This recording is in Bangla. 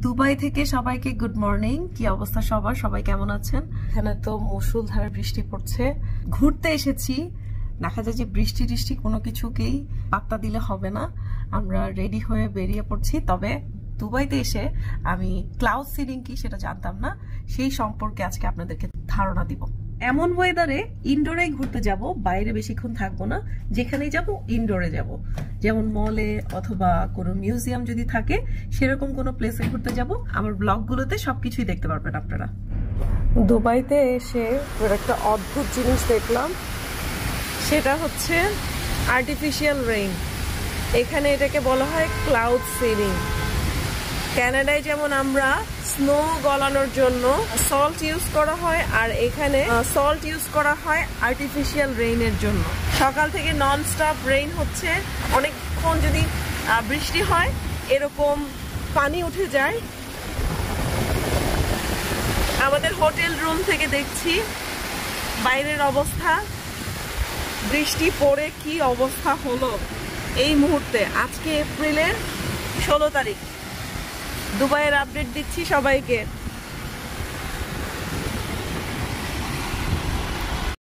দুবাই থেকে সবাইকে গুড মর্নিং। কি অবস্থা সবার? সবাই কেমন আছেন? এখানে তো মুষলধারে বৃষ্টি পড়ছে। ঘুরতে এসেছি, দেখা যায় যে বৃষ্টি টিষ্টি কোনো কিছুকেই পাত্তা দিলে হবে না। আমরা রেডি হয়ে বেরিয়ে পড়ছি। তবে দুবাইতে এসে আমি ক্লাউড সিডিং কি সেটা জানতাম না, সেই সম্পর্কে আজকে আপনাদেরকে ধারণা দিব। এমন ওয়েদারে ইনডোরে ঘুরতে যাব, বাইরে বেশিক্ষণ থাকবো না। যেখানেই যাব ইনডোরে যাব, যেমন মলে অথবা কোনো মিউজিয়াম যদি থাকে সেরকম কোনো প্লেসে ঘুরতে যাব। আমার ব্লগগুলোতে সবকিছুই দেখতে পারবেন আপনারা। দুবাইতে এসে একটা অদ্ভুত জিনিস দেখলাম, সেটা হচ্ছে আর্টিফিশিয়াল রেইন। এখানে এটাকে বলা হয় ক্লাউড সিডিং। কানাডায় যেমন আমরা স্নো গলানোর জন্য সল্ট ইউজ করা হয়, আর এখানে সল্ট ইউজ করা হয় আর্টিফিশিয়াল রেইনের জন্য। সকাল থেকে নন স্টপ রেইন হচ্ছে। অনেকক্ষণ যদি বৃষ্টি হয় এরকম পানি উঠে যায়। আমাদের হোটেল রুম থেকে দেখছি বাইরের অবস্থা, বৃষ্টি পড়ে কি অবস্থা হলো এই মুহূর্তে। আজকে এপ্রিলের 16 তারিখ। দুবাইয়ের আপডেট দিচ্ছি সবাইকে।